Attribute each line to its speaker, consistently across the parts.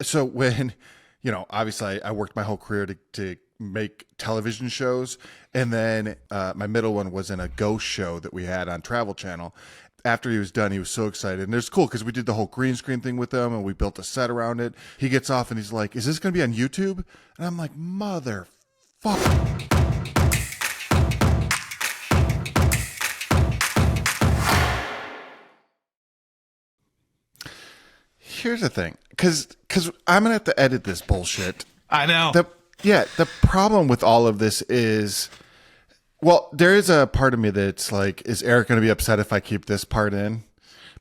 Speaker 1: So when, obviously I worked my whole career to make television shows. And then my middle one was in a ghost show that we had on Travel Channel. After he was done, he was so excited. And it's cool because we did the whole green screen thing with him and we built a set around it. He gets off and he's like, "Is this going to be on YouTube?" And I'm like, "Mother fuck." Here's the thing, because I'm gonna have to edit this bullshit.
Speaker 2: I know.
Speaker 1: The problem with all of this is, well, there is a part of me that's like, is Eric gonna be upset if I keep this part in?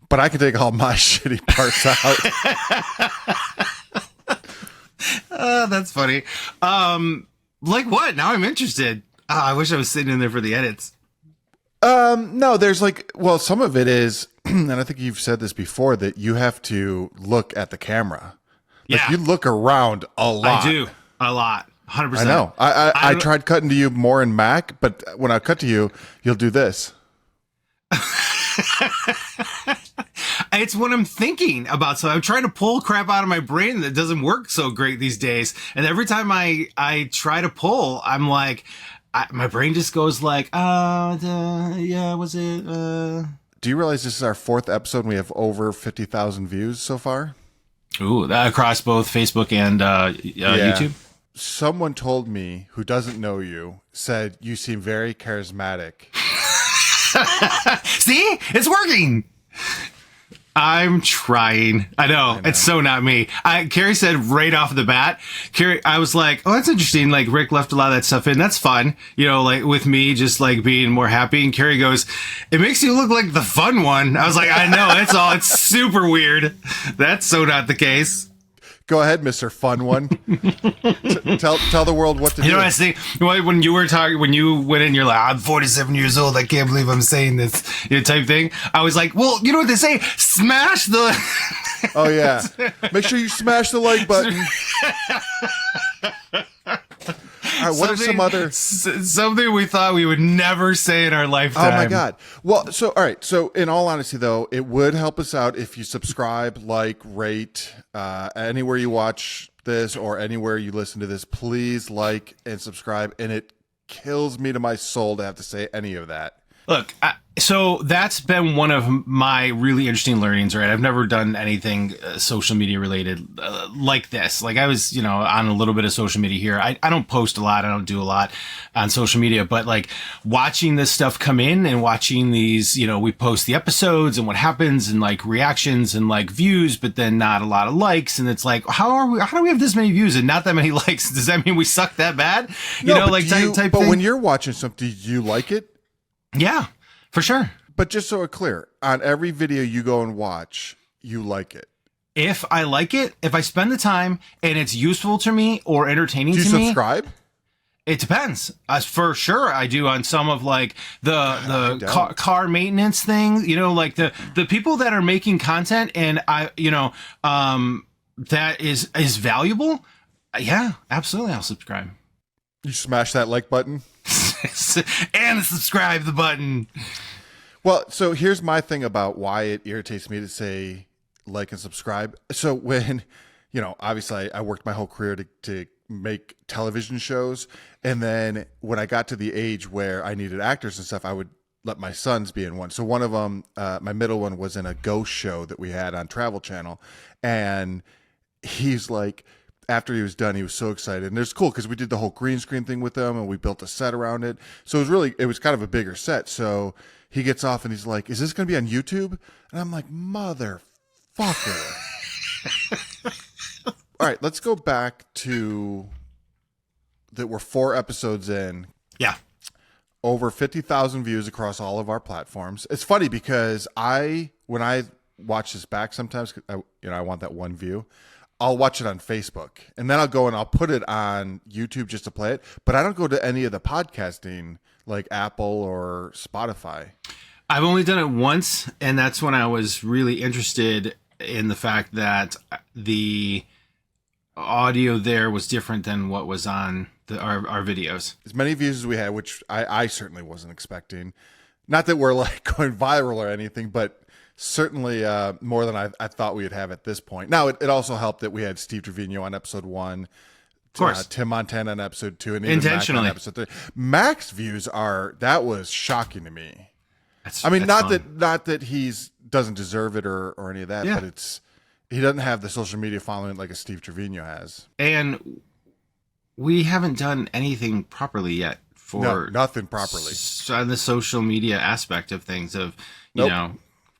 Speaker 1: But I can take all my shitty parts
Speaker 2: out. That's funny. Like what? Now I'm interested. I wish I was sitting in there for the edits.
Speaker 1: No, there's some of it is, and I think you've said this before, that you have to look at the camera.
Speaker 2: Yeah.
Speaker 1: You look around a lot.
Speaker 2: I do. A lot. 100%.
Speaker 1: I know. I tried cutting to you more in Mac, but when I cut to you, you'll do this.
Speaker 2: It's what I'm thinking about. So I'm trying to pull crap out of my brain that doesn't work so great these days. And every time I try to pull, I'm like, my brain just goes like, yeah, was it?
Speaker 1: Do you realize this is our 4th episode and we have over 50,000 views so far?
Speaker 2: Ooh, that across both Facebook and YouTube?
Speaker 1: Someone told me, who doesn't know you, said you seem very charismatic.
Speaker 2: See? It's working! I'm trying. I know. It's so not me. Carrie said right off the bat, I was like, oh, that's interesting. Like Rick left a lot of that stuff in. That's fun. Like with me just like being more happy. And Carrie goes, it makes you look like the fun one. I was like, I know. It's super weird. That's so not the case.
Speaker 1: Go ahead, Mr. Fun One. Tell the world what to do.
Speaker 2: You know what I think? When you were talking, when you went in, you're like, I'm 47 years old. I can't believe I'm saying this type thing. I was like, well, you know what they say? Smash the...
Speaker 1: Oh, yeah. Make sure you smash the like button. All right, what are some other...
Speaker 2: Something we thought we would never say in our lifetime.
Speaker 1: Oh, my God. Well, all right. So, in all honesty, though, it would help us out if you subscribe, like, rate, anywhere you watch this or anywhere you listen to this. Please like and subscribe. And it kills me to my soul to have to say any of that.
Speaker 2: Look, so that's been one of my really interesting learnings, right? I've never done anything social media related like this. Like I was, on a little bit of social media here. I don't post a lot. I don't do a lot on social media, but like watching this stuff come in and watching these, we post the episodes and what happens and like reactions and like views, but then not a lot of likes. And it's like, how do we have this many views and not that many likes? Does that mean we suck that bad? Type
Speaker 1: but
Speaker 2: thing?
Speaker 1: When you're watching something, do you like it?
Speaker 2: Yeah, for sure.
Speaker 1: But just so it's clear, on every video you go and watch, you like it.
Speaker 2: If I like it, if I spend the time and it's useful to me or entertaining to me.
Speaker 1: Do you subscribe?
Speaker 2: It depends. For sure, I do on some of like the car maintenance thing. Like the people that are making content and that is valuable. Yeah, absolutely, I'll subscribe.
Speaker 1: You smash that like button.
Speaker 2: And subscribe the button.
Speaker 1: Well, so here's my thing about why it irritates me to say like and subscribe. So when, obviously I worked my whole career to make television shows. And then when I got to the age where I needed actors and stuff, I would let my sons be in one. So one of them, my middle one, was in a ghost show that we had on Travel Channel. And he's like, after he was done, he was so excited. And it's cool because we did the whole green screen thing with them and we built a set around it. So it was kind of a bigger set. So he gets off and he's like, "Is this going to be on YouTube?" And I'm like, "Motherfucker." All right, let's go back to that. We're 4 episodes in.
Speaker 2: Yeah.
Speaker 1: Over 50,000 views across all of our platforms. It's funny because when I watch this back sometimes, I want that one view. I'll watch it on Facebook and then I'll go and I'll put it on YouTube just to play it. But I don't go to any of the podcasting like Apple or Spotify.
Speaker 2: I've only done it once. And that's when I was really interested in the fact that the audio there was different than what was on our videos.
Speaker 1: As many views as we had, which I certainly wasn't expecting. Not that we're like going viral or anything, but certainly more than I thought we would have at this point. Now, it also helped that we had Steve Trevino on episode 1,
Speaker 2: Of course.
Speaker 1: Tim Montana on episode 2, and even
Speaker 2: Intentionally.
Speaker 1: Mac on episode 3. Mac's views that was shocking to me.
Speaker 2: That's
Speaker 1: not
Speaker 2: fun.
Speaker 1: that he's doesn't deserve it or any of that,
Speaker 2: Yeah.
Speaker 1: but he doesn't have the social media following like a Steve Trevino has.
Speaker 2: And we haven't done anything properly yet for
Speaker 1: nothing properly
Speaker 2: on the social media aspect of things, of you know,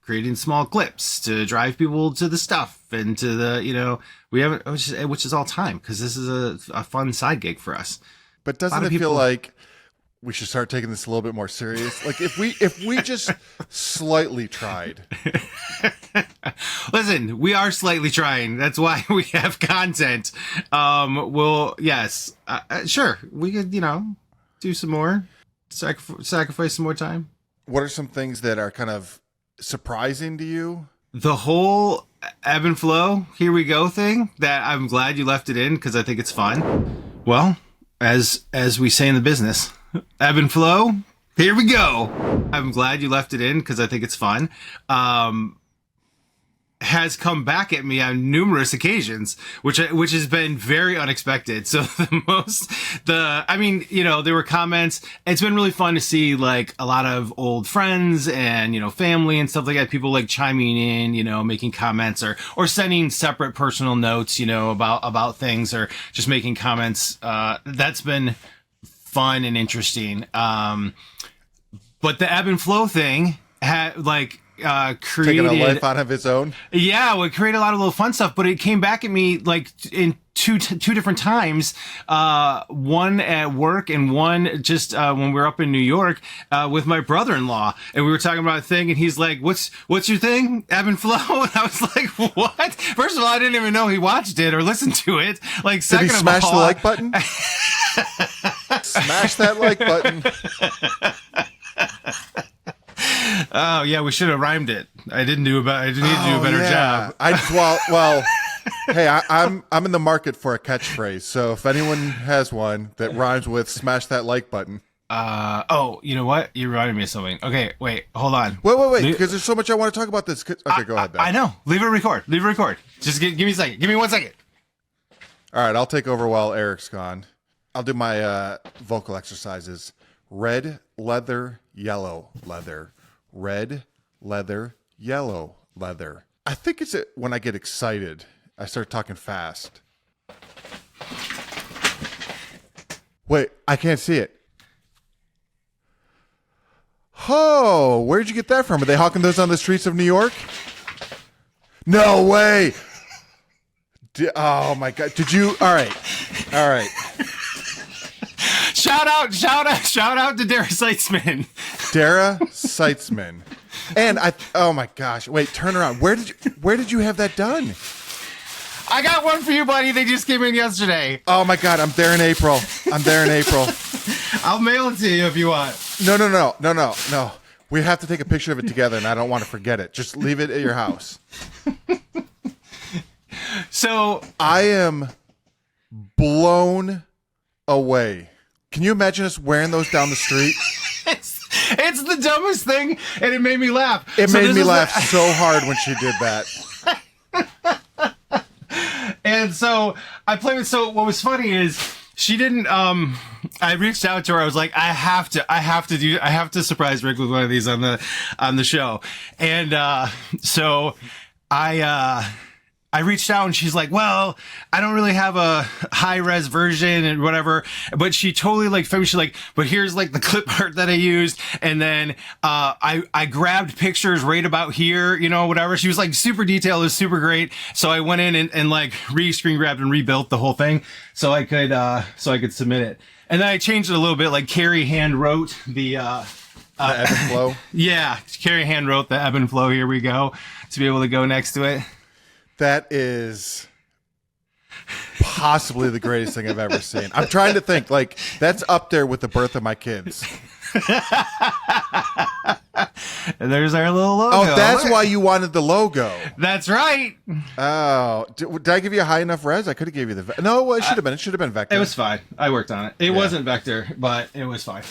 Speaker 2: creating small clips to drive people to the stuff and to the, we haven't, which is all time, because this is a fun side gig for us.
Speaker 1: But doesn't it feel like we should start taking this a little bit more serious? Like if we just slightly tried.
Speaker 2: Listen, we are slightly trying. That's why we have content. Sure, we could, do some more, sacrifice some more time.
Speaker 1: What are some things that are kind of surprising to you?
Speaker 2: The whole ebb and flow, here we go thing, that I'm glad you left it in because I think it's fun. Well, as we say in the business, ebb and flow, here we go. I'm glad you left it in because I think it's fun. Has come back at me on numerous occasions, which has been very unexpected. So there were comments. It's been really fun to see like a lot of old friends and, family and stuff like that. People like chiming in, making comments or sending separate personal notes, about things, or just making comments. That's been fun and interesting. But the ebb and flow thing had created
Speaker 1: taking a life out of its own.
Speaker 2: Yeah, it would create a lot of little fun stuff, but it came back at me like in two different times. One at work and one just when we were up in New York with my brother-in-law, and we were talking about a thing, and he's like, "What's your thing? Ebb and flow?" And I was like, "What?" First of all, I didn't even know he watched it or listened to it. Like,
Speaker 1: did he smash
Speaker 2: of all,
Speaker 1: the like button? Smash that like button.
Speaker 2: Oh yeah, we should have rhymed it. I didn't need to do a better job.
Speaker 1: Hey, I'm in the market for a catchphrase. So if anyone has one that rhymes with "smash that like button."
Speaker 2: You know what? You reminded me of something. Okay, wait, hold on.
Speaker 1: Wait, because there's so much I want to talk about this. Okay, go ahead, Ben.
Speaker 2: I know. Leave it record. Just give me a second. Give me 1 second.
Speaker 1: All right, I'll take over while Eric's gone. I'll do my vocal exercises. Red leather, yellow leather. Red leather, yellow leather. I think it's when I get excited, I start talking fast. Wait, I can't see it. Oh, where'd you get that from? Are they hawking those on the streets of New York? No way. Oh my God. Did you? All right.
Speaker 2: Shout out to Dara Seitzman.
Speaker 1: Dara Seitzman. And oh my gosh. Wait, turn around. Where did you have that done?
Speaker 2: I got one for you, buddy. They just came in yesterday.
Speaker 1: Oh my God. I'm there in April.
Speaker 2: I'll mail it to you if you want.
Speaker 1: No. We have to take a picture of it together, and I don't want to forget it. Just leave it at your house.
Speaker 2: So
Speaker 1: I am blown away. Can you imagine us wearing those down the street?
Speaker 2: It's the dumbest thing, and it made me laugh.
Speaker 1: It made me laugh so hard when she did that.
Speaker 2: And so I played with. So what was funny is she didn't. I reached out to her. I was like, I have to surprise Rick with one of these on the show. And so I reached out and she's like, well, I don't really have a high res version and whatever, but she totally like, she's like, but here's like the clip art that I used. And then, I grabbed pictures right about here, whatever. She was like super detailed. It was super great. So I went in and like screen grabbed and rebuilt the whole thing so I could submit it. And then I changed it a little bit. Like Carrie hand wrote the ebb
Speaker 1: and flow.
Speaker 2: Yeah. Carrie hand wrote the ebb and flow. Here we go, to be able to go next to it.
Speaker 1: That is possibly the greatest thing I've ever seen. I'm trying to think, like, that's up there with the birth of my kids.
Speaker 2: And there's our little logo.
Speaker 1: Oh, that's why you wanted the logo.
Speaker 2: That's right.
Speaker 1: Oh, did I give you a high enough res? I could have gave you the... No, it should have been. It should have been vector.
Speaker 2: It was fine. I worked on it. It wasn't vector, but it was fine.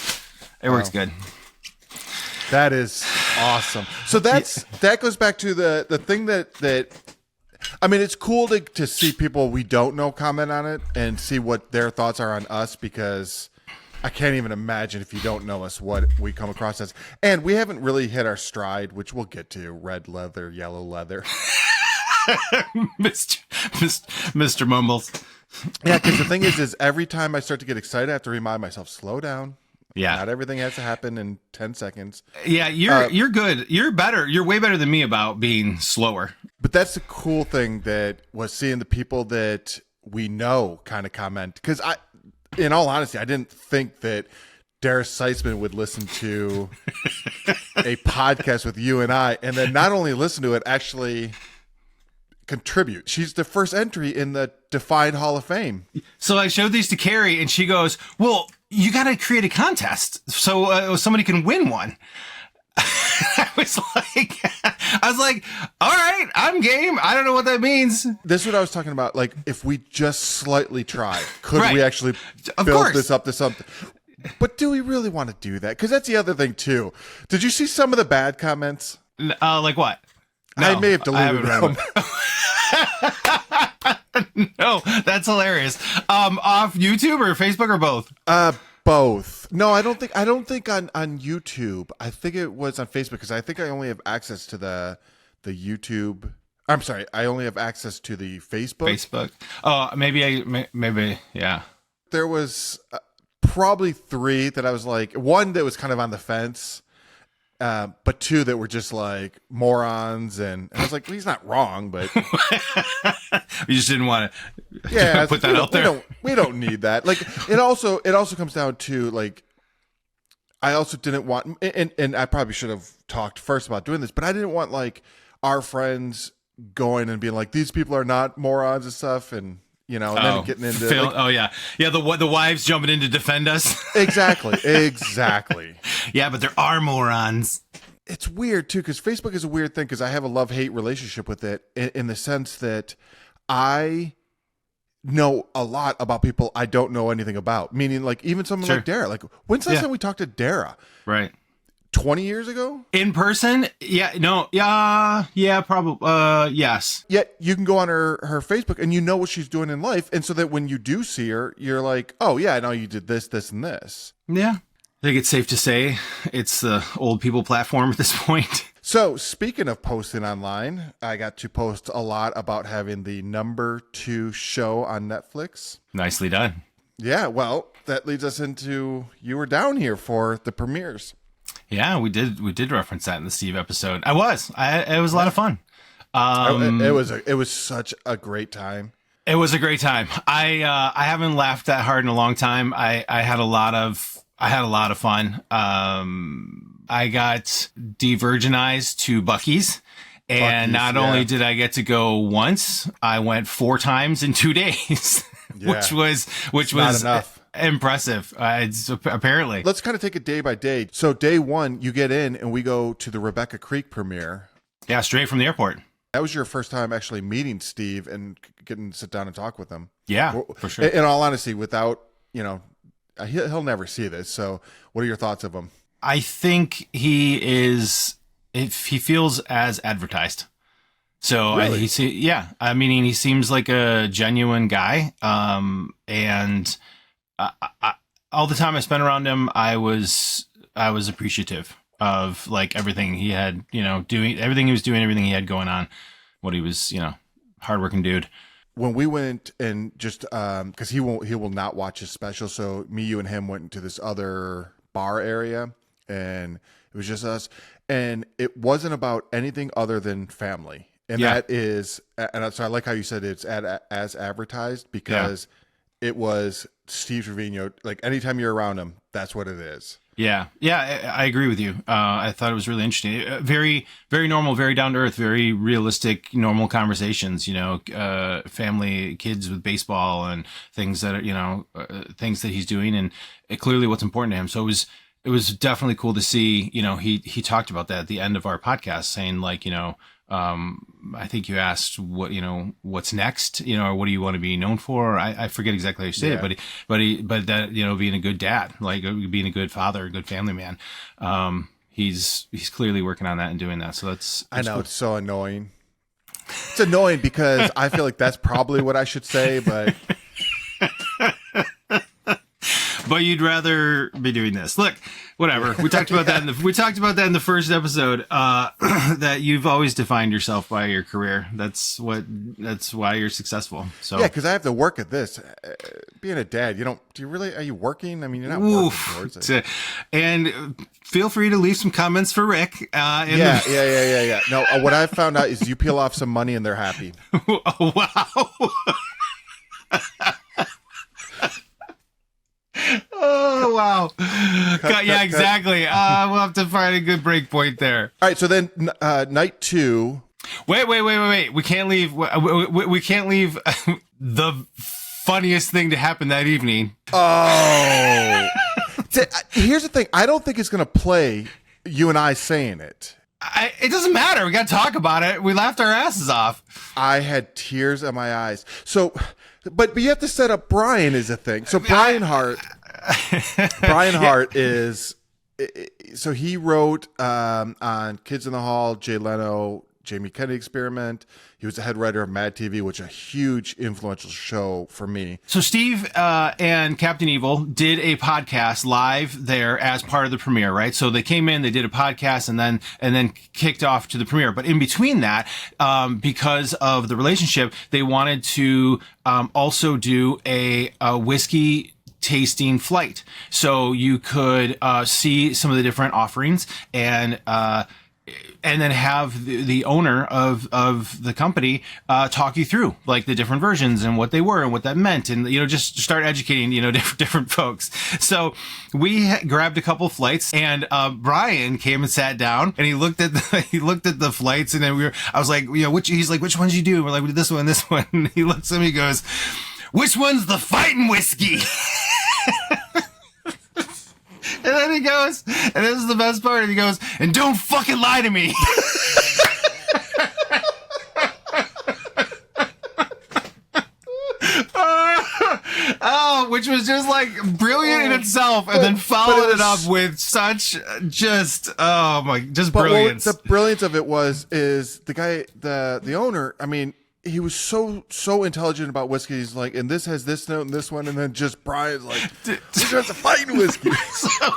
Speaker 2: It works good.
Speaker 1: That is awesome. So that goes back to the thing that I mean, it's cool to see people we don't know comment on it and see what their thoughts are on us, because I can't even imagine, if you don't know us, what we come across as. And we haven't really hit our stride, which we'll get to. Red leather, yellow leather.
Speaker 2: Mr. Mumbles.
Speaker 1: Yeah, because the thing is every time I start to get excited, I have to remind myself, slow down.
Speaker 2: Yeah.
Speaker 1: Not everything has to happen in 10 seconds.
Speaker 2: Yeah, you're good. You're better. You're way better than me about being slower.
Speaker 1: But that's the cool thing, that was seeing the people that we know kind of comment. Because in all honesty, I didn't think that Dara Seisman would listen to a podcast with you and I, and then not only listen to it, actually contribute. She's the first entry in the Defined Hall of Fame. So
Speaker 2: I showed these to Carrie, and she goes, well, you got to create a contest so somebody can win one. I was like, all right, I'm game. I don't know what that means.
Speaker 1: This is what I was talking about. Like, if we just slightly try, could we actually
Speaker 2: of
Speaker 1: build
Speaker 2: course.
Speaker 1: this up to something? But do we really want to do that? Because that's the other thing, too. Did you see some of the bad comments?
Speaker 2: Like what?
Speaker 1: No, I may have deleted them.
Speaker 2: No, that's hilarious. Off YouTube or Facebook or both?
Speaker 1: Both. No, I don't think on YouTube. I think it was on Facebook, because I think I only have access to the YouTube. I'm sorry, I only have access to the Facebook.
Speaker 2: Oh, maybe yeah.
Speaker 1: There was probably 3 that I was like, one that was kind of on the fence, but 2 that were just like morons, and I was like, well, he's not wrong, but
Speaker 2: you just didn't want
Speaker 1: to
Speaker 2: put that out there.
Speaker 1: We don't need that. Like, it also comes down to, like, I also didn't want, and I probably should have talked first about doing this, but I didn't want, like, our friends going and being like, these people are not morons and stuff, and then getting into
Speaker 2: the wives jumping in to defend us.
Speaker 1: Exactly.
Speaker 2: Yeah, but there are morons.
Speaker 1: It's weird too, because Facebook is a weird thing, because I have a love-hate relationship with it, in the sense that I know a lot about people I don't know anything about. Meaning, like, even someone like Dara. Like, when's the last time we talked to Dara?
Speaker 2: Right.
Speaker 1: 20 years ago?
Speaker 2: In person? Yeah, no, yeah, probably, yes.
Speaker 1: Yet you can go on her Facebook and you know what she's doing in life. And so that when you do see her, you're like, oh yeah, I know you did this, this, and this.
Speaker 2: Yeah. I think it's safe to say it's the old people platform at this point.
Speaker 1: So speaking of posting online, I got to post a lot about having the #2 show on Netflix.
Speaker 2: Nicely done.
Speaker 1: Yeah, well, that leads us into, you were down here for the premieres.
Speaker 2: Yeah, we did reference that in the Steve episode. It was a lot of fun.
Speaker 1: It was such a great time.
Speaker 2: It was a great time. I haven't laughed that hard in a long time. I had a lot of fun. I got de-virginized to Buc-ee's, and not only did I get to go once, I went 4 times in 2 days, which was
Speaker 1: not enough.
Speaker 2: Impressive. It's apparently.
Speaker 1: Let's kind of take it day by day. So day 1, you get in and we go to the Rebecca Creek premiere.
Speaker 2: Yeah, straight from the airport.
Speaker 1: That was your first time actually meeting Steve and getting to sit down and talk with him.
Speaker 2: Yeah, for sure.
Speaker 1: In all honesty, without, he'll never see this. So what are your thoughts of him?
Speaker 2: I think he feels as advertised. So
Speaker 1: really?
Speaker 2: he seems like a genuine guy. And all the time I spent around him, I was appreciative of, like, everything he had, doing, everything he was doing, everything he had going on, what he was, hardworking dude.
Speaker 1: When we went and just, cause he will not watch his special. So me, you, and him went into this other bar area, and it was just us, and it wasn't about anything other than family. And that is, and so I like how you said it's as advertised, because it was Steve Trevino. Like, anytime you're around him, that's what it is.
Speaker 2: Yeah, I agree with you. I thought it was really interesting. Very, very normal, very down to earth, very realistic, normal conversations. Family, kids with baseball, and things that are, things that he's doing, and clearly what's important to him. So it was definitely cool to see. He talked about that at the end of our podcast, saying, like, I think you asked what's next, or what do you want to be known for? I forget exactly how you say it, but that, being a good dad, like being a good father, a good family man. he's clearly working on that and doing that. So that's
Speaker 1: I know
Speaker 2: cool.
Speaker 1: it's so annoying. It's annoying because I feel like that's probably what I should say, but
Speaker 2: you'd rather be doing this. Look, whatever. We talked about that in the first episode. That you've always defined yourself by your career. That's why you're successful. So
Speaker 1: yeah, because I have to work at this. Being a dad, are you working? I mean, you're not working towards it.
Speaker 2: And feel free to leave some comments for Rick.
Speaker 1: Yeah. No, what I've found out is you peel off some money and they're happy.
Speaker 2: Oh, wow. Oh, wow. Yeah, exactly. We'll have to find a good break point there.
Speaker 1: All right, so then night 2.
Speaker 2: Wait. We can't leave. We can't leave the funniest thing to happen that evening.
Speaker 1: Oh. Here's the thing. I don't think it's going to play you and I saying it.
Speaker 2: It doesn't matter. We got to talk about it. We laughed our asses off.
Speaker 1: I had tears in my eyes. So, but you have to set up Brian as a thing. So Brian Hart is, so he wrote on Kids in the Hall, Jay Leno, Jamie Kennedy Experiment. He was the head writer of Mad TV, which is a huge influential show for me.
Speaker 2: So Steve and Captain Evil did a podcast live there as part of the premiere, right? So they came in, they did a podcast, and then kicked off to the premiere. But in between that, because of the relationship, they wanted to also do a whiskey tasting flight, so you could see some of the different offerings and then have the owner of the company talk you through like the different versions and what they were and what that meant, and just start educating different folks. So we grabbed a couple flights, and Brian came and sat down, and he looked at the flights, and then I was like, he's like, which ones you do? We're like, we did this one, this one. And he looks at me, he goes, which one's the fighting whiskey? And then he goes, and this is the best part, he goes, and don't fucking lie to me. Which was just like brilliant in itself, and then followed it up with such brilliance.
Speaker 1: The brilliance of it is the guy, the owner, I mean, he was so intelligent about whiskey. He's like, and this has this note and this one, and then just Brian's like, this has a fighting whiskey.
Speaker 2: So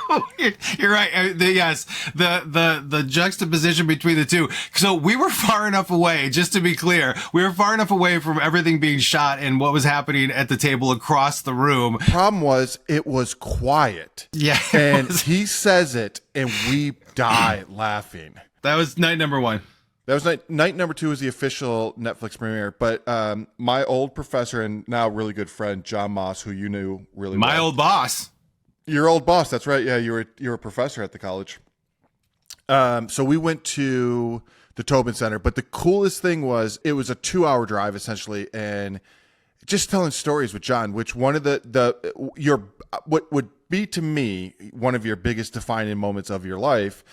Speaker 2: you're right. Yes, the juxtaposition between the two. So we were far enough away. Just to be clear, we were far enough away from everything being shot and what was happening at the table across the room.
Speaker 1: Problem was, it was quiet.
Speaker 2: Yeah,
Speaker 1: and he says it, and we die laughing.
Speaker 2: That was night number 1.
Speaker 1: That was night number 2 was the official Netflix premiere. But my old professor and now really good friend, John Moss, who you knew really well.
Speaker 2: My old boss.
Speaker 1: Your old boss. That's right. Yeah, you were a professor at the college. So we went to the Tobin Center. But the coolest thing was it was a 2-hour drive essentially, and just telling stories with John. Which one of what would be to me one of your biggest defining moments of your life.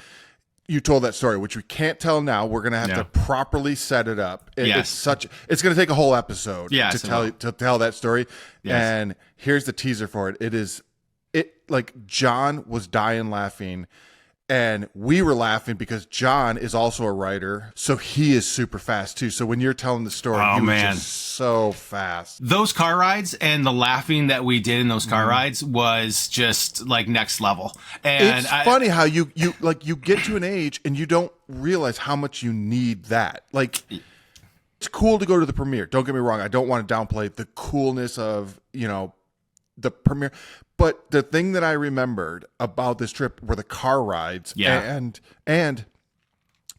Speaker 1: You told that story, which we can't tell now. We're going to have to properly set it up. It's going to take a whole episode to tell that story. Yes. And here's the teaser for it. Like John was dying laughing, and we were laughing because John is also a writer, so he is super fast too. So when you're telling the story, he was just so fast.
Speaker 2: Those car rides and the laughing that we did in those car rides was just like next level. And
Speaker 1: it's funny how you get to an age and you don't realize how much you need that. Like, it's cool to go to the premiere. Don't get me wrong. I don't want to downplay the coolness of, the premiere. But the thing that I remembered about this trip were the car rides.
Speaker 2: Yeah.
Speaker 1: And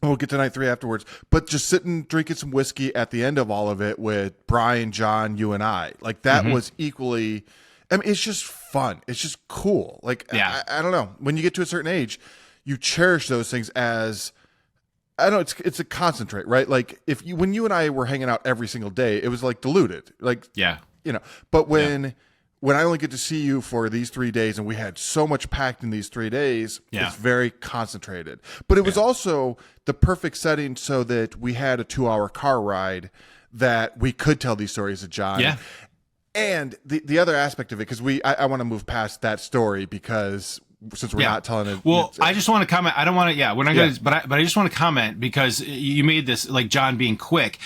Speaker 1: we'll get to night 3 afterwards. But just sitting, drinking some whiskey at the end of all of it with Brian, John, you, and I. Like, that was equally... I mean, it's just fun. It's just cool. Like,
Speaker 2: yeah.
Speaker 1: I don't know. When you get to a certain age, you cherish those things as... I don't know, it's a concentrate, right? Like, when you and I were hanging out every single day, it was like diluted. Like,
Speaker 2: yeah.
Speaker 1: But when I only get to see you for these 3 days, and we had so much packed in these 3 days, it's very concentrated. But it was also the perfect setting so that we had a 2-hour car ride that we could tell these stories to John.
Speaker 2: Yeah.
Speaker 1: And the other aspect of it, because I want to move past that story because since we're not telling it.
Speaker 2: Well, I just want to comment. I don't want to. Yeah, we're not going to. But I just want to comment because you made this like John being quick.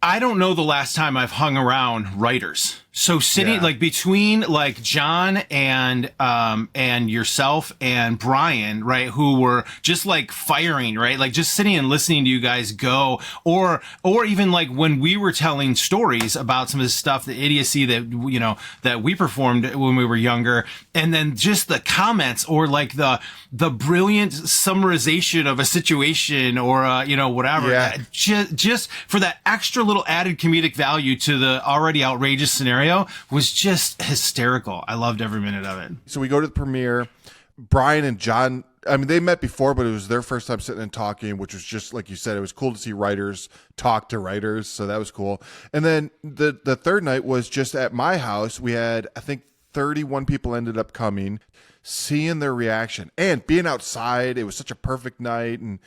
Speaker 2: I don't know the last time I've hung around writers. So sitting like between like John and yourself and Brian, right, who were just like firing, right, like just sitting and listening to you guys go, or even like when we were telling stories about some of the stuff, the idiocy that that we performed when we were younger, and then just the comments or like the brilliant summarization of a situation or whatever, just for that extra little added comedic value to the already outrageous scenario was just hysterical. I loved every minute of it.
Speaker 1: So we go to the premiere. Brian and John, I mean, they met before, but it was their first time sitting and talking, which was just like you said, it was cool to see writers talk to writers. So that was cool. And then the third night was just at my house. We had, I think, 31 people ended up coming, seeing their reaction and being outside. It was such a perfect night. And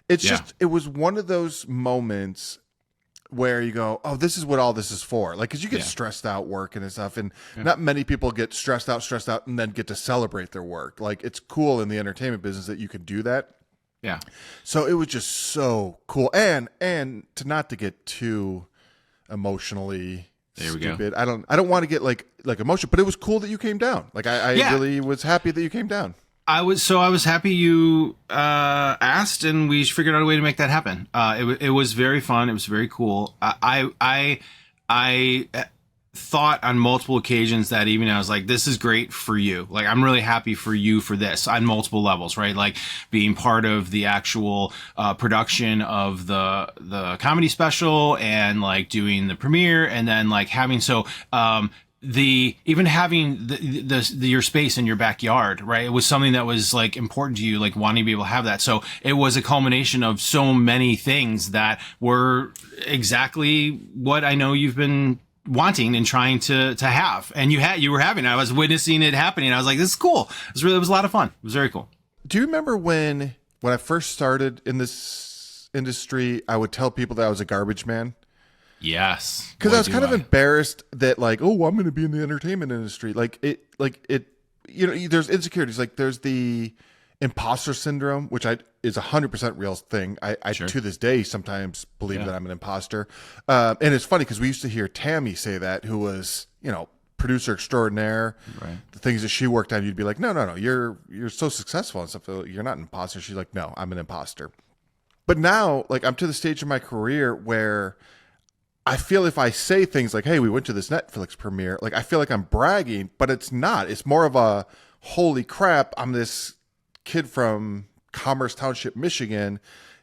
Speaker 1: it's just, it was one of those moments where you go, oh, this is what all this is for. Like, because you get stressed out working and stuff, and not many people get stressed out, and then get to celebrate their work. Like, it's cool in the entertainment business that you can do that.
Speaker 2: Yeah.
Speaker 1: So it was just so cool, and to not to get too emotionally stupid. I don't want to get like emotional, but it was cool that you came down. Like, I really was happy that you came down.
Speaker 2: I was happy you asked, and we figured out a way to make that happen. It was very fun. It was very cool. I thought on multiple occasions that evening, I was like, this is great for you. Like, I'm really happy for you for this on multiple levels, right? Like being part of the actual production of the comedy special and like doing the premiere, and then like having even having your space in your backyard, right? It was something that was like important to you, like wanting to be able to have that. So it was a culmination of so many things that were exactly what I know you've been wanting and trying to have. And you were having it. I was witnessing it happening. I was like, this is cool. It was a lot of fun. It was very cool.
Speaker 1: Do you remember when I first started in this industry, I would tell people that I was a garbage man?
Speaker 2: Yes.
Speaker 1: Because I was kind of embarrassed that like, oh, I'm going to be in the entertainment industry. Like it, there's insecurities. Like there's the imposter syndrome, which is 100% real thing. I to this day sometimes believe that I'm an imposter. And it's funny because we used to hear Tammy say that, who was, producer extraordinaire. Right. The things that she worked on, you'd be like, no, you're so successful and stuff. You're not an imposter. She's like, no, I'm an imposter. But now, like, I'm to the stage of my career where I feel if I say things like, hey, we went to this Netflix premiere, like I feel like I'm bragging, but it's not. It's more of a, holy crap, I'm this kid from Commerce Township, Michigan,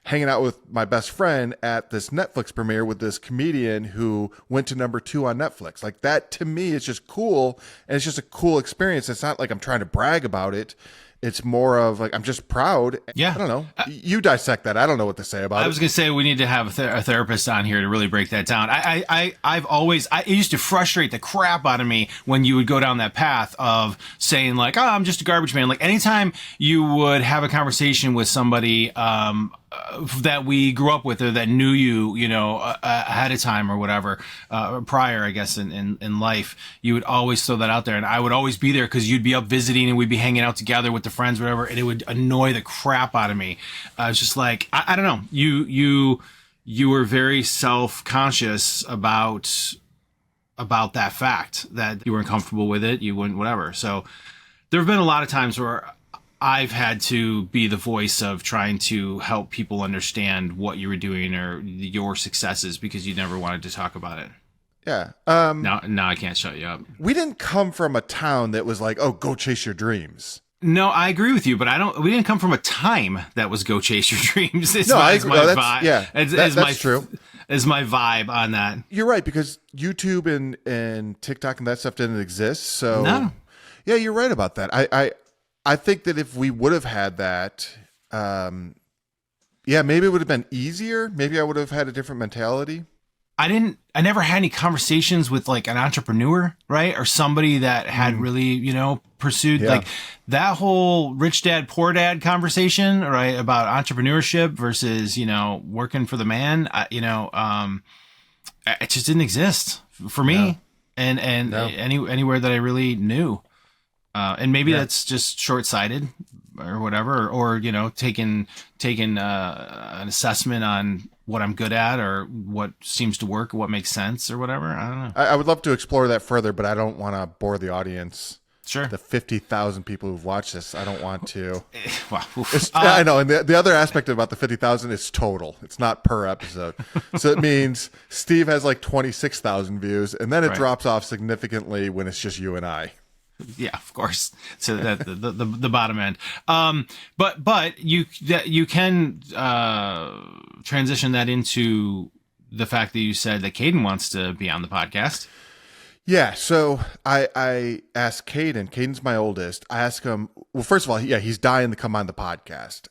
Speaker 1: hanging out with my best friend at this Netflix premiere with this comedian who went to number 2 on Netflix. Like that to me is just cool. And it's just a cool experience. It's not like I'm trying to brag about it. It's more of like, I'm just proud.
Speaker 2: Yeah.
Speaker 1: I don't know. You dissect that. I don't know what to say about it.
Speaker 2: I was going to say we need to have a therapist on here to really break that down. It used to frustrate the crap out of me when you would go down that path of saying like, oh, I'm just a garbage man. Like anytime you would have a conversation with somebody, that we grew up with or that knew you, ahead of time or whatever, prior, I guess, in life, you would always throw that out there. And I would always be there because you'd be up visiting and we'd be hanging out together with the friends, whatever. And it would annoy the crap out of me. It's just like, I don't know. You were very self-conscious about that fact that you weren't comfortable with it. You wouldn't, whatever. So there have been a lot of times where I've had to be the voice of trying to help people understand what you were doing or your successes because you never wanted to talk about it.
Speaker 1: Yeah.
Speaker 2: Now I can't shut you up.
Speaker 1: We didn't come from a town that was like, oh, go chase your dreams.
Speaker 2: No, I agree with you, but we didn't come from a time that was go chase your dreams.
Speaker 1: I agree. That's true.
Speaker 2: Is my vibe on that.
Speaker 1: You're right, because YouTube and TikTok and that stuff didn't exist. So
Speaker 2: no.
Speaker 1: Yeah, you're right about that. I think that if we would have had that, maybe it would have been easier. Maybe I would have had a different mentality.
Speaker 2: I never had any conversations with like an entrepreneur, right? Or somebody that had really, pursued like that whole rich dad, poor dad conversation, right? About entrepreneurship versus, working for the man, it just didn't exist for me. No. And no. Anywhere that I really knew. And maybe that's just short-sighted or whatever, or taking an assessment on what I'm good at or what seems to work or what makes sense or whatever. I don't know.
Speaker 1: I would love to explore that further, but I don't want to bore the audience.
Speaker 2: Sure.
Speaker 1: The 50,000 people who've watched this, I don't want to.
Speaker 2: Wow.
Speaker 1: I know. And the other aspect about the 50,000 is total. It's not per episode. So it means Steve has like 26,000 views, and then it drops off significantly when it's just you and I.
Speaker 2: Yeah, of course. So that the bottom end. But you can transition that into the fact that you said that Caden wants to be on the podcast.
Speaker 1: Yeah, so I asked Caden. Caden's my oldest. I asked him. Well, first of all, he's dying to come on the podcast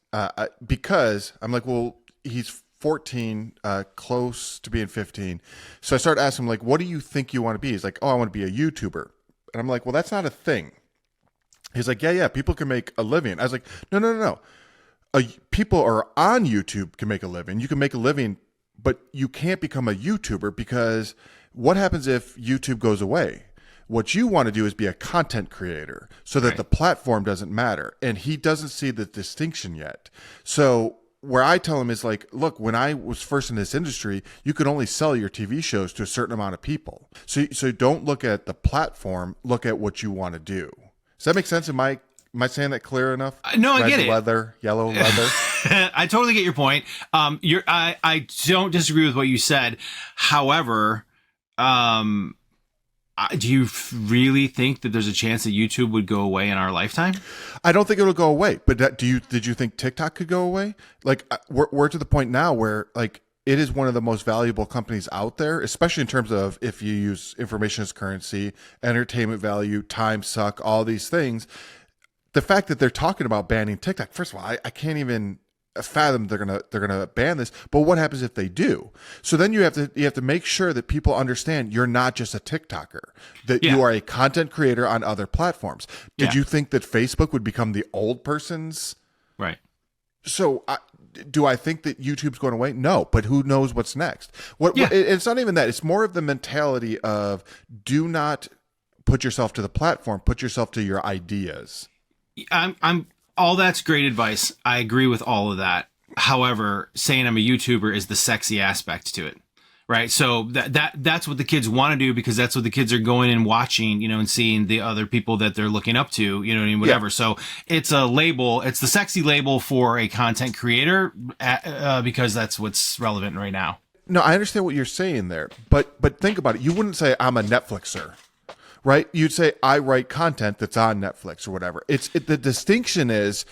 Speaker 1: because I'm like, well, he's 14, close to being 15. So I started asking him, like, what do you think you want to be? He's like, oh, I want to be a YouTuber. And I'm like, well, that's not a thing. He's like, yeah, people can make a living. I was like, no. People are on YouTube can make a living. You can make a living, but you can't become a YouTuber because what happens if YouTube goes away? What you want to do is be a content creator so that the platform doesn't matter. And he doesn't see the distinction yet. So where I tell him is like, look, when I was first in this industry, you could only sell your TV shows to a certain amount of people. So don't look at the platform, look at what you want to do. Does that make sense? Am I saying that clear enough?
Speaker 2: No, I
Speaker 1: Red
Speaker 2: get it.
Speaker 1: Leather, yellow leather.
Speaker 2: I totally get your point. I don't disagree with what you said. However, do you really think that there's a chance that YouTube would go away in our lifetime?
Speaker 1: I don't think it'll go away. But did you think TikTok could go away? Like we're to the point now where like it is one of the most valuable companies out there, especially in terms of if you use information as currency, entertainment value, time suck, all these things. The fact that they're talking about banning TikTok, first of all, I can't even fathom they're gonna ban this. But what happens if they do? So then you have to make sure that people understand you're not just a TikToker, that you are a content creator on other platforms. Did you think that Facebook would become the old person's?
Speaker 2: Right.
Speaker 1: So do I think that YouTube's going away? No, but who knows what's next? It's not even that. It's more of the mentality of do not put yourself to the platform, put yourself to your ideas.
Speaker 2: I'm all that's great advice. I agree with all of that. However, saying I'm a YouTuber is the sexy aspect to it, right? So that's what the kids want to do because that's what the kids are going and watching, and seeing the other people that they're looking up to, whatever. Yeah. So it's a label. It's the sexy label for a content creator because that's what's relevant right now.
Speaker 1: No, I understand what you're saying there, but think about it. You wouldn't say I'm a Netflixer. Right? You'd say, I write content that's on Netflix or whatever. The distinction is,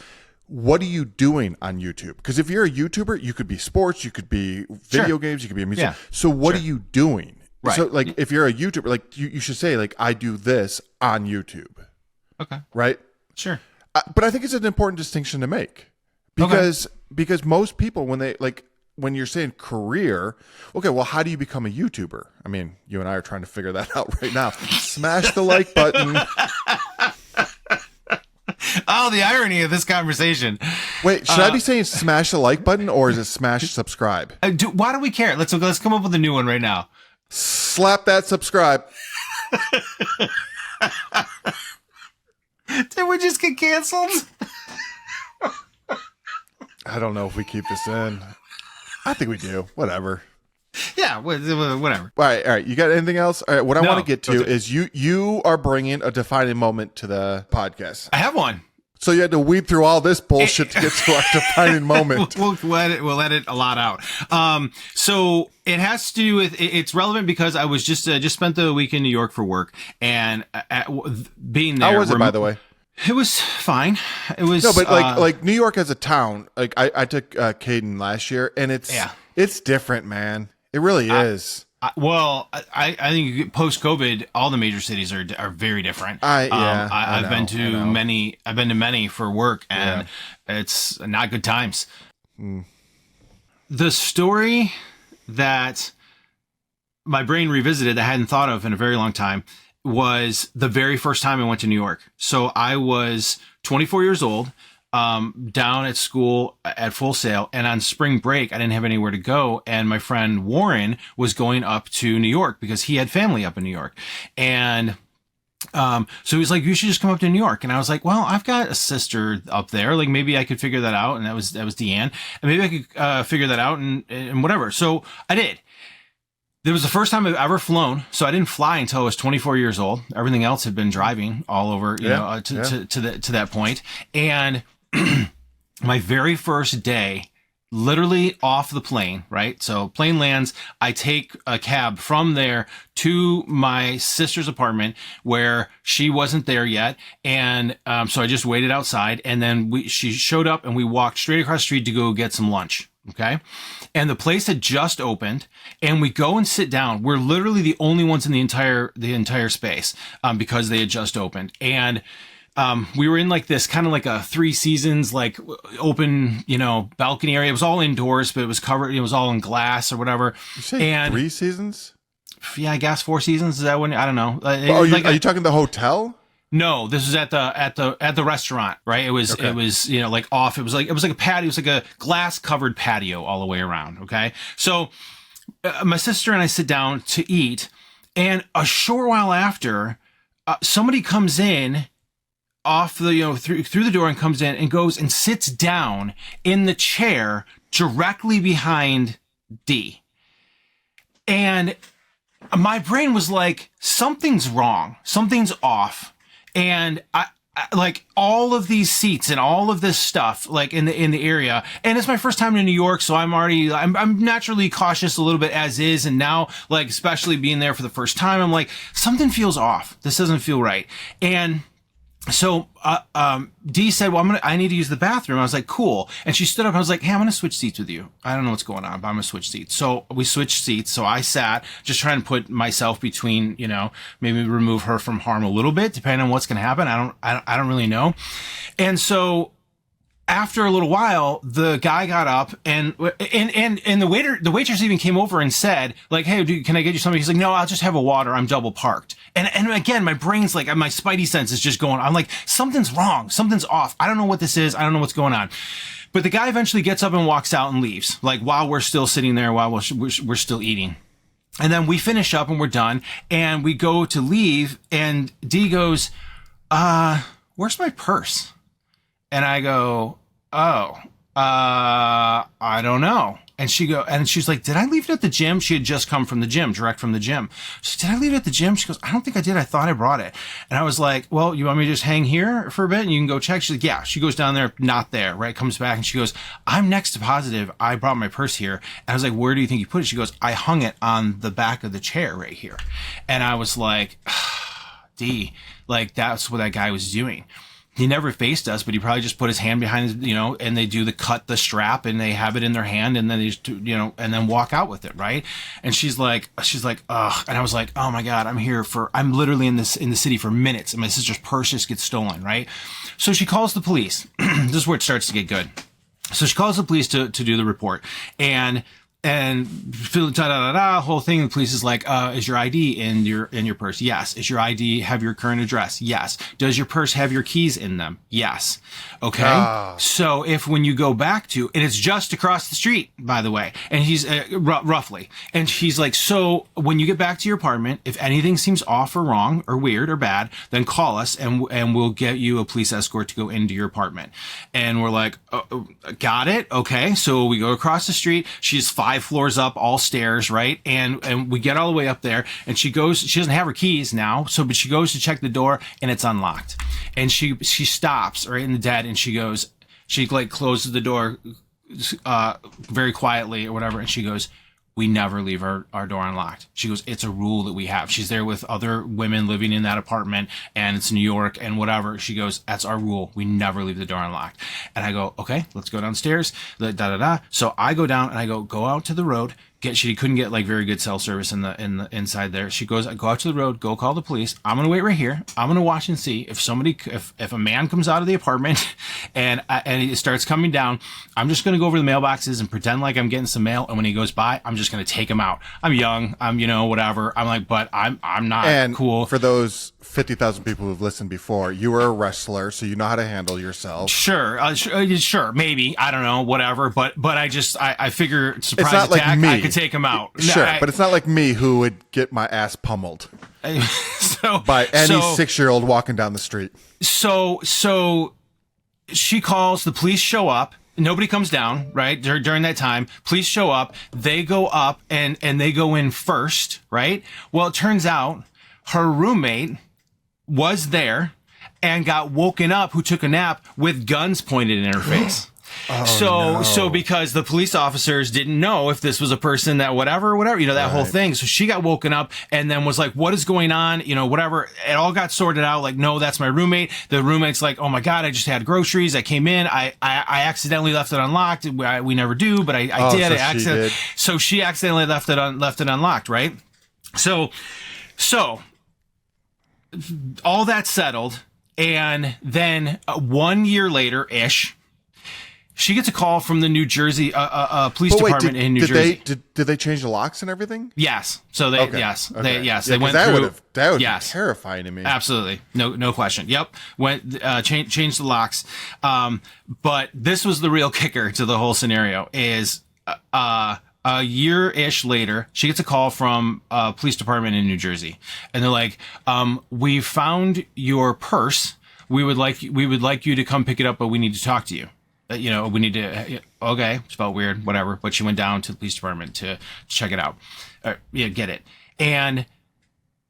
Speaker 1: what are you doing on YouTube? Because if you're a YouTuber, you could be sports, you could be video games, you could be a music. Yeah. So what are you doing? Right. So like, if you're a YouTuber, like you should say like, I do this on YouTube. Okay. Right? Sure. But I think it's an important distinction to make because most people, when you're saying career, okay, well, how do you become a YouTuber? I mean, you and I are trying to figure that out right now. Smash the like button.
Speaker 2: Oh, the irony of this conversation.
Speaker 1: Wait, should I be saying smash the like button or is it smash subscribe?
Speaker 2: Why do we care? Let's come up with a new one right now.
Speaker 1: Slap that subscribe.
Speaker 2: Did we just get canceled?
Speaker 1: I don't know if we keep this in. I think we do. Whatever.
Speaker 2: Yeah, whatever.
Speaker 1: All right. You got anything else? All right. What I want to get to is you are bringing a defining moment to the podcast.
Speaker 2: I have one.
Speaker 1: So you had to weed through all this bullshit to get to our defining moment.
Speaker 2: We'll edit a lot out. So it has to do with it's relevant because I was just spent the week in New York for work and being there.
Speaker 1: How was it, by the way?
Speaker 2: It was fine. It was
Speaker 1: but like New York as a town. Like I took Caden last year, and it's different, man. It really is.
Speaker 2: I think post COVID, all the major cities are very different. I've been to many. I've been to many for work, and it's not good times. Mm. The story that my brain revisited that I hadn't thought of in a very long time was the very first time I went to New York. So I was 24 years old, down at school at Full Sail, and on spring break, I didn't have anywhere to go. And my friend Warren was going up to New York because he had family up in New York. And So he was like, you should just come up to New York. And I was like, well, I've got a sister up there. Like maybe I could figure that out. And that was Deanne. And maybe I could figure that out and whatever. So I did. It was the first time I've ever flown. So I didn't fly until I was 24 years old. Everything else had been driving all over, to that point. And my very first day, literally off the plane, right? So plane lands, I take a cab from there to my sister's apartment where she wasn't there yet. And so I just waited outside, and then she showed up and we walked straight across the street to go get some lunch. Okay. And the place had just opened, and we go and sit down. We're literally the only ones in the entire space, because they had just opened. And we were in like this kind of like a 3 seasons, like open, balcony area. It was all indoors, but it was covered. It was all in glass or whatever.
Speaker 1: You say 3 seasons?
Speaker 2: Yeah, I guess 4 seasons. Is that when? I don't know.
Speaker 1: Are you talking the hotel?
Speaker 2: No, this was at the restaurant, right? It was like off. It was like a patio. It was like a glass covered patio all the way around. Okay, so my sister and I sit down to eat, and a short while after, somebody comes in off the through the door and comes in and goes and sits down in the chair directly behind D. And my brain was like, something's wrong, something's off. And I like all of these seats and all of this stuff like in the area, and it's my first time in New York, so I'm naturally cautious a little bit as is, and now like especially being there for the first time, I'm like, something feels off, this doesn't feel right. And so Dee said, well, I need to use the bathroom. I was like, cool. And she stood up and I was like, hey, I'm going to switch seats with you. I don't know what's going on, but I'm going to switch seats. So we switched seats. So I sat just trying to put myself between, maybe remove her from harm a little bit, depending on what's going to happen. I don't really know. And so after a little while, the guy got up and the waitress even came over and said, like, hey, dude, can I get you something? He's like, no, I'll just have a water. I'm double parked. And again, my brain's like, my spidey sense is just going, I'm like, something's wrong. Something's off. I don't know what this is. I don't know what's going on. But the guy eventually gets up and walks out and leaves, like while we're still sitting there, while we're still eating. And then we finish up and we're done and we go to leave, and Dee goes, where's my purse? And I go, oh, I don't know. And she's like, did I leave it at the gym? She had just come from the gym, direct from the gym. She said, did I leave it at the gym? She goes, I don't think I did. I thought I brought it. And I was like, well, you want me to just hang here for a bit and you can go check? She's like, yeah. She goes down there, not there, right? Comes back and she goes, I'm next to positive I brought my purse here. And I was like, where do you think you put it? She goes, I hung it on the back of the chair right here. And I was like, D, like that's what that guy was doing. He never faced us, but he probably just put his hand behind his, and they do cut the strap and they have it in their hand and then they just, and then walk out with it. Right. And she's like, ugh. And I was like, oh my God, I'm literally in the city for minutes and my sister's purse just gets stolen. Right. So she calls the police. This is where it starts to get good. So she calls the police to do the report, and whole thing. The police is like, is your ID in your purse? Yes. Is your ID have your current address? Yes. Does your purse have your keys in them? Yes. Okay. So when you go back to, and it's just across the street, by the way, and he's roughly, and she's like, so when you get back to your apartment, if anything seems off or wrong or weird or bad, then call us and we'll get you a police escort to go into your apartment. And we're like, got it. Okay. So we go across the street. She's 5 floors up, all stairs, right? And we get all the way up there, and she doesn't have her keys now, but she goes to check the door and it's unlocked. And she stops right in the dead, and she like closes the door very quietly or whatever, and she goes, we never leave our door unlocked. She goes, it's a rule that we have. She's there with other women living in that apartment, and it's New York and whatever. She goes, that's our rule. We never leave the door unlocked. And I go, okay, let's go downstairs. So I go down and I go out to the road. She couldn't get like very good cell service in the inside there. She goes, go out to the road, go call the police. I'm going to wait right here. I'm going to watch and see if if a man comes out of the apartment and he starts coming down. I'm just going to go over the mailboxes and pretend like I'm getting some mail. And when he goes by, I'm just going to take him out. I'm young. I'm, whatever. I'm like, but I'm not
Speaker 1: and
Speaker 2: cool.
Speaker 1: For those 50,000 people who've listened before, you were a wrestler, so you know how to handle yourself.
Speaker 2: Sure, maybe, I don't know, whatever. But I figure surprise
Speaker 1: not
Speaker 2: attack.
Speaker 1: Like me.
Speaker 2: I could take him out.
Speaker 1: Sure, but it's not like me who would get my ass pummeled.
Speaker 2: So
Speaker 1: by any 6-year-old walking down the street.
Speaker 2: So she calls, the police show up. Nobody comes down, right? During that time, police show up. They go up and they go in first, right? Well, it turns out her roommate was there and got woken up, who took a nap with guns pointed in her face. So because the police officers didn't know if this was a person that whatever, that whole thing. So she got woken up and then was like, what is going on? Whatever. It all got sorted out. Like, no, that's my roommate. The roommate's like, oh my God, I just had groceries. I came in. I accidentally left it unlocked. We never do, but I did. So she accidentally left it unlocked. Right. So all that settled. And then 1 year later ish, she gets a call from the New Jersey police department in New Jersey.
Speaker 1: Did they change the locks and everything?
Speaker 2: Yes. So they they went through.
Speaker 1: That would be terrifying to me.
Speaker 2: Absolutely, no question. Yep, changed the locks. But this was the real kicker to the whole scenario. Is a year-ish later, she gets a call from a police department in New Jersey, and they're like, "We found your purse. We would like you to come pick it up, but we need to talk to you." We need to, okay, it's felt weird, whatever. But she went down to the police department to check it out. Get it. And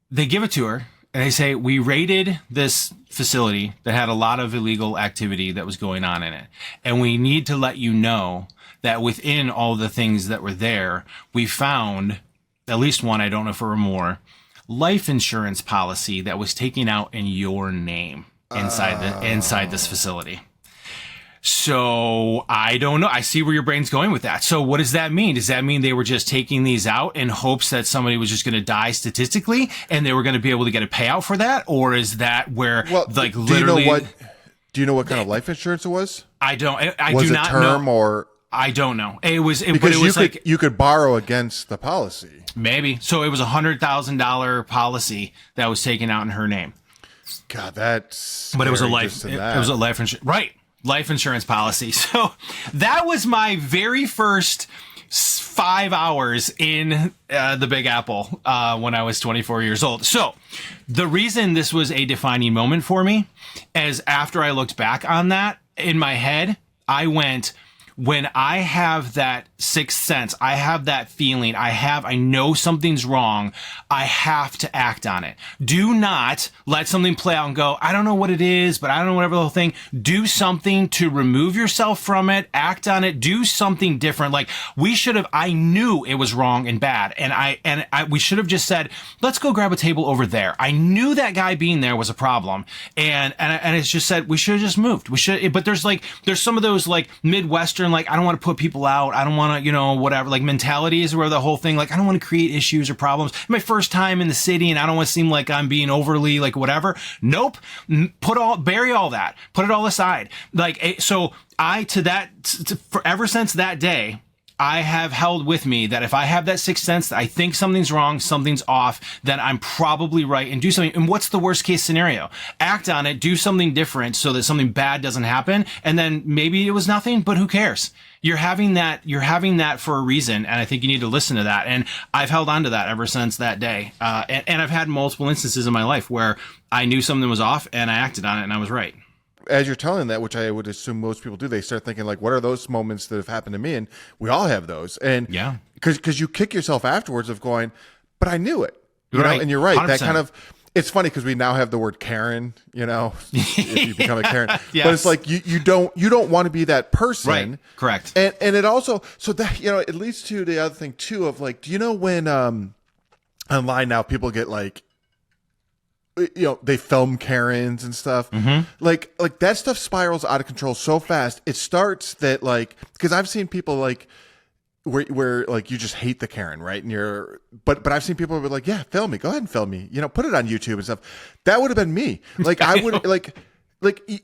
Speaker 2: they give it to her and they say, we raided this facility that had a lot of illegal activity that was going on in it. And we need to let you know that within all the things that were there, we found at least one, I don't know if there were more, life insurance policy that was taken out in your name inside this facility. So I don't know. I see where your brain's going with that. So what does that mean? Does that mean they were just taking these out in hopes that somebody was just going to die statistically and they were going to be able to get a payout for that? Or is that where literally...
Speaker 1: Do you know what kind of life insurance it was?
Speaker 2: I don't. I
Speaker 1: was
Speaker 2: do
Speaker 1: it
Speaker 2: not
Speaker 1: term
Speaker 2: know.
Speaker 1: Or...
Speaker 2: I don't know. It was
Speaker 1: you could borrow against the policy.
Speaker 2: Maybe. So it was $100,000 policy that was taken out in her name.
Speaker 1: God, that's...
Speaker 2: But it was a life insurance. Right. Life insurance policy. So that was my very first 5 hours in the Big Apple when I was 24 years old. So the reason this was a defining moment for me is after I looked back on that in my head, I went, when I have that sixth sense, I have that feeling, I know something's wrong, I have to act on it. Do not let something play out and go, I don't know what it is, but I don't know, whatever the whole thing. Do something to remove yourself from it, act on it, do something different. Like I knew it was wrong and bad. And we should have just said, let's go grab a table over there. I knew that guy being there was a problem. And it's just said, we should have just moved. But there's some of those like Midwestern, like, I don't want to put people out. I don't want to, whatever, like mentalities where the whole thing, like, I don't want to create issues or problems. My first time in the city and I don't want to seem like I'm being overly like whatever. Nope. Bury all that. Put it all aside. Like, so ever since that day, I have held with me that if I have that sixth sense that I think something's wrong, something's off, then I'm probably right and do something. And what's the worst case scenario? Act on it, do something different so that something bad doesn't happen. And then maybe it was nothing, but who cares? You're having that for a reason. And I think you need to listen to that. And I've held on to that ever since that day. And I've had multiple instances in my life where I knew something was off and I acted on it and I was right.
Speaker 1: As you're telling that, which I would assume most people do, they start thinking like, what are those moments that have happened to me? And we all have those. And yeah, because you kick yourself afterwards of going, but I knew it. You know? And you're right. 100%. That kind of, it's funny because we now have the word Karen, if you become a Karen, yes. But it's like, you don't want to be that person.
Speaker 2: Right. Correct.
Speaker 1: And it also, so that, it leads to the other thing too of like, do you know when, online now people get like, they film Karens and stuff. Mm-hmm. Like that stuff spirals out of control so fast. It starts that like, because I've seen people like where like you just hate the Karen, right? And but I've seen people who are like, yeah, film me, go ahead and film me, put it on YouTube and stuff. That would have been me. Like I would like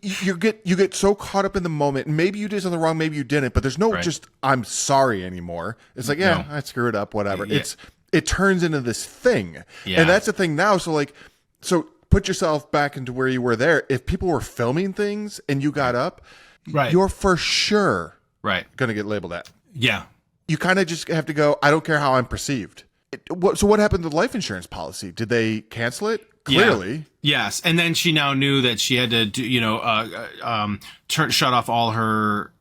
Speaker 1: you get so caught up in the moment, and maybe you did something wrong, maybe you didn't, but there's no just I'm sorry anymore. It's like, yeah, no. I screwed up, whatever. Yeah. It turns into this thing, and that's the thing now. So put yourself back into where you were there. If people were filming things and you got up, you're for sure going to get labeled that.
Speaker 2: Yeah.
Speaker 1: You kind of just have to go, I don't care how I'm perceived. So what happened to the life insurance policy? Did they cancel it? Clearly.
Speaker 2: Yeah. Yes. And then she now knew that she had to do, shut off all her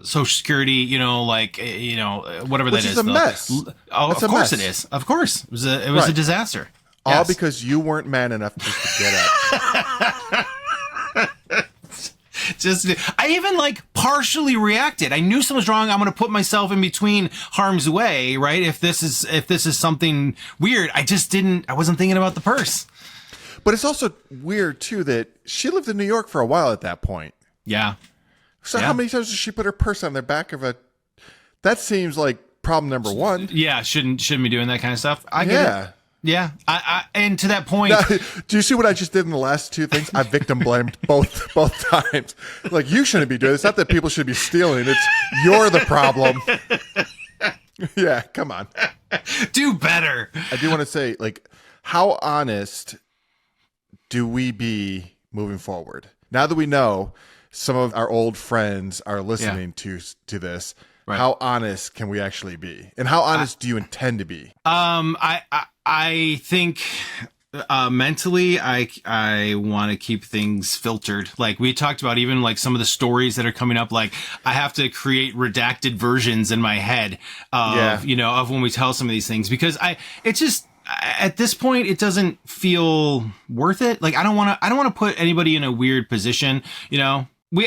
Speaker 2: Social Security, whatever
Speaker 1: Which
Speaker 2: that
Speaker 1: is a mess.
Speaker 2: Oh,
Speaker 1: That's
Speaker 2: of
Speaker 1: a
Speaker 2: course
Speaker 1: mess.
Speaker 2: it is. Of course. It was a
Speaker 1: Right.
Speaker 2: disaster.
Speaker 1: All
Speaker 2: Yes.
Speaker 1: because you weren't man enough just to get up.
Speaker 2: I even partially reacted. I knew something was wrong. I'm going to put myself in between harm's way, right? If this is something weird, I wasn't thinking about the purse.
Speaker 1: But it's also weird too that she lived in New York for a while at that point.
Speaker 2: Yeah.
Speaker 1: So
Speaker 2: Yeah.
Speaker 1: how many times did she put her purse on the back of a? That seems like problem number one.
Speaker 2: Yeah. Shouldn't be doing that kind of stuff. I get it. Yeah. And to that point,
Speaker 1: Now, do you see what I just did in the last two things? I victim blamed both times. Like, you shouldn't be doing this. It's not that people should be stealing. It's you're the problem. Yeah, come on.
Speaker 2: do better.
Speaker 1: I do want to say, how honest do we be moving forward? Now that we know some of our old friends are listening to this,
Speaker 2: Right.
Speaker 1: how honest can we actually be? And how honest do you intend to be?
Speaker 2: I think mentally, I want to keep things filtered. Like we talked about, even some of the stories that are coming up. Like I have to create redacted versions in my head of of when we tell some of these things, because it's just at this point it doesn't feel worth it. Like I don't want to put anybody in a weird position. We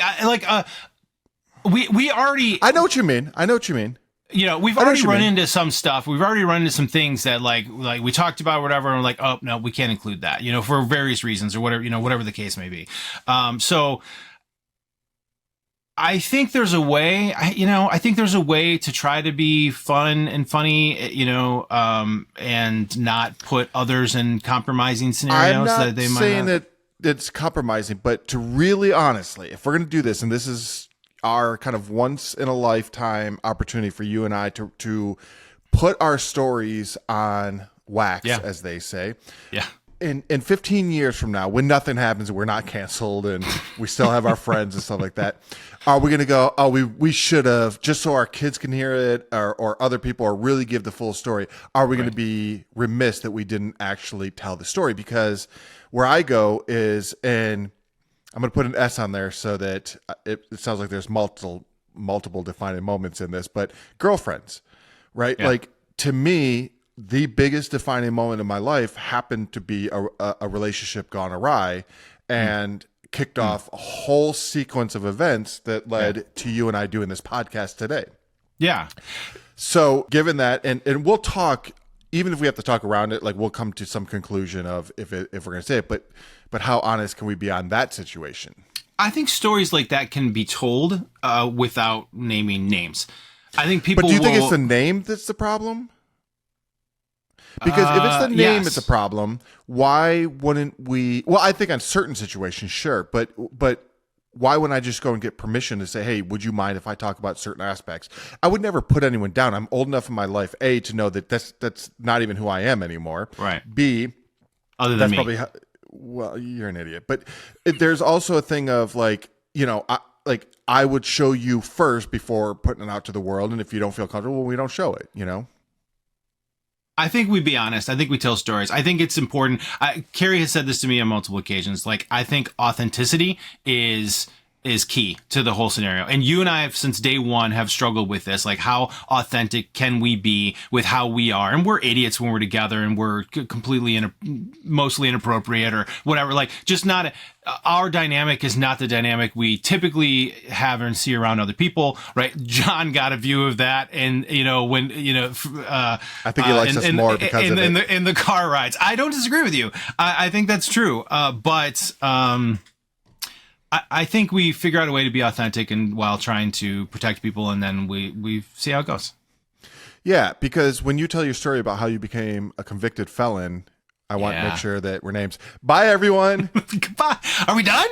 Speaker 2: already.
Speaker 1: I know what you mean.
Speaker 2: We've already run into some stuff. We've already run into some things that like we talked about, whatever. And we're like, oh no, we can't include that, for various reasons or whatever, whatever the case may be. So I think there's a way, I think there's a way to try to be fun and funny, and not put others in compromising scenarios
Speaker 1: I'm not
Speaker 2: that they might
Speaker 1: saying
Speaker 2: not.
Speaker 1: that it's compromising, but to really honestly, if we're going to do this, and this is our kind of once in a lifetime opportunity for you and I to put our stories on wax, as they say.
Speaker 2: Yeah.
Speaker 1: In 15 years from now, when nothing happens and we're not canceled and we still have our friends and stuff like that, are we going to go, oh, we should have, just so our kids can hear it, or other people, or really give the full story? Are we going to be remiss that we didn't actually tell the story? Because where I go is, and I'm going to put an S on there so that it sounds like there's multiple defining moments in this, but girlfriends, right?
Speaker 2: Yeah.
Speaker 1: Like, to me, the biggest defining moment in my life happened to be a relationship gone awry and kicked off a whole sequence of events that led to you and I doing this podcast today.
Speaker 2: Yeah.
Speaker 1: So given that, and we'll talk, even if we have to talk around it, we'll come to some conclusion of if we're going to say it, but how honest can we be on that situation?
Speaker 2: I think stories like that can be told without naming names. I think people.
Speaker 1: But do you think it's the name that's the problem? Because if it's the name that's a problem, why wouldn't we? Well, I think on certain situations, sure, but why wouldn't I just go and get permission to say, hey, would you mind if I talk about certain aspects? I would never put anyone down. I'm old enough in my life, A, to know that that's not even who I am anymore.
Speaker 2: Right.
Speaker 1: B,
Speaker 2: other than
Speaker 1: that's
Speaker 2: me.
Speaker 1: probably well, you're an idiot. But there's also a thing of I would show you first before putting it out to the world, and if you don't feel comfortable, we don't show it.
Speaker 2: I think we'd be honest. I think we tell stories. I think it's important. Carrie has said this to me on multiple occasions. I think authenticity is key to the whole scenario. And you and I have, since day one, have struggled with this. How authentic can we be with how we are? And we're idiots when we're together and we're completely mostly inappropriate or whatever. Just not our dynamic is not the dynamic we typically have and see around other people, right? John got a view of that. And, when,
Speaker 1: I think he likes us more because of it.
Speaker 2: In the car rides. I don't disagree with you. I think that's true. But I think we figure out a way to be authentic and while trying to protect people, and then we see how it goes.
Speaker 1: Yeah, because when you tell your story about how you became a convicted felon, I want to make sure that we're names. Bye, everyone.
Speaker 2: Goodbye. Are we done?